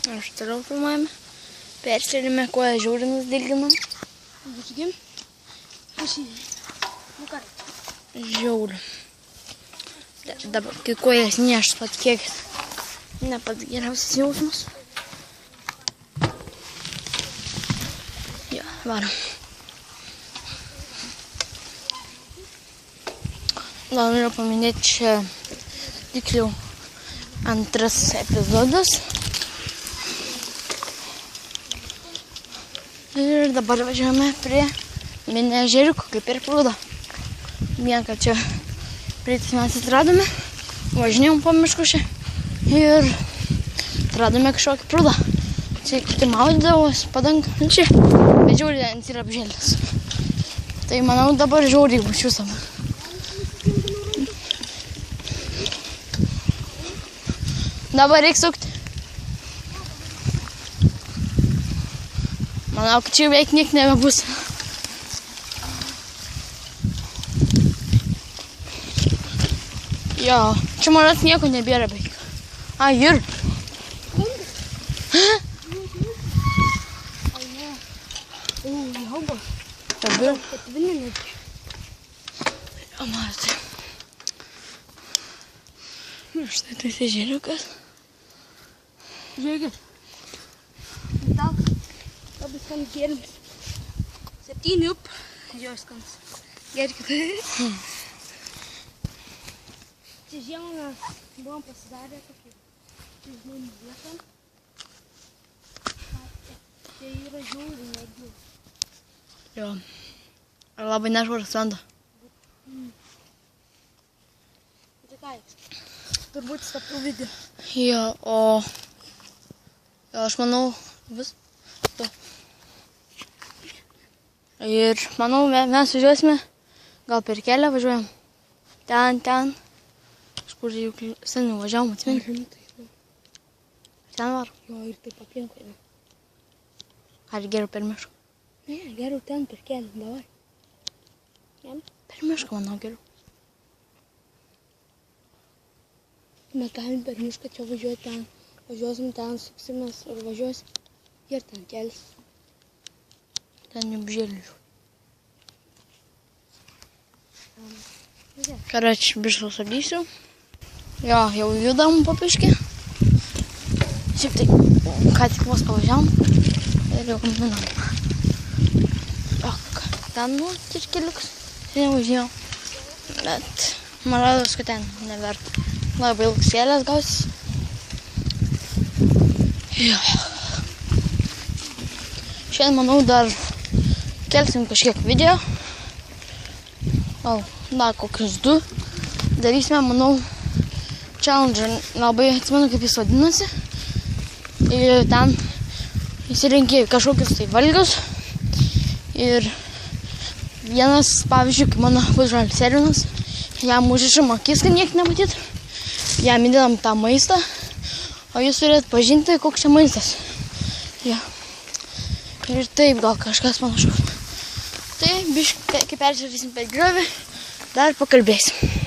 Aš toliau filmuojame. Perselime koją žiūrinas dilginam. Būskim. Žiauriu. Dabar, kai kojas nešt pat kiekis. Ne pats geriausias jausmas. Jo, varom. Dar noriu paminėti čia tiksliau antras epizodas. Ir dabar važiuojame prie mini ežeriuko, kaip ir prūdo. Vien, kad čia praeitais mes atradome, važinėjom po mišku čia ir atradome kažkokį prūdą. Čia kiti maudydavos, padanga, čia, bet žiūri, ant yra apžėlęs. Tai manau dabar žiūri bus jūsam. Dabar reikia sukti. Manau, kad čia beveik niek nebebus. Jo, čia manas nieko nebėra beveik. A, ir. Dabar. O, matai. Štai tai ežeriukas. Žiūrėkit. Labai skans gėrimas. 7 up. Jo skans. Gerkit. Čia žiemą mes buvom pasidarę tokį žmonių vietą. Čia yra žiūri, negiu. Jo. Ar labai nešvaras vanduo? Tai ką? Turbūt staptų video. Jo, o aš manau vis to. Ir manau mes važiuosime, gal per kelią važiuojam. Ten. Kažkur jau seniai važiavom, atsimeni. Ten var. Jo, ir taip aplinkui. Ar geriau per mišką? Ne, geriau ten per kelią, davai. Per mišką, manau, geriau. Mes galim per mišką čia važiuoti ten. Važiuosim ten, suksimės ir važiuosim. Ir ten kelias. Ten jau apžėliu. Karač, bišką sadysiu. Jo, jau judam papiškį. Šiaip tai, ką tik vos pavažiavom. Ir jau minam. Ten, tik keliukas. Šiandien važiavom. Bet man rodos, kad ten neverta. Labai ilgas kelias gausis. Jo. Šiandien, manau, dar kelsim kažkiek video. Gal, dar kokius 2. Darysime, manau, challenge. Labai atsimenu, kaip jis vadinasi. Ir ten įsirinkė kažkokius tai valgius. Ir vienas, pavyzdžiui, kaip mano pusbrolis Ervinas, jam užrišam akis, kad niek nematyt. Jam įdedam tą maistą, o jūs turėt pažinti, koks čia maistas. Ja. Ir taip gal kažkas panašaus. Tai, biškai, kai peržiūrėsim per griovį, dar pakalbėsim.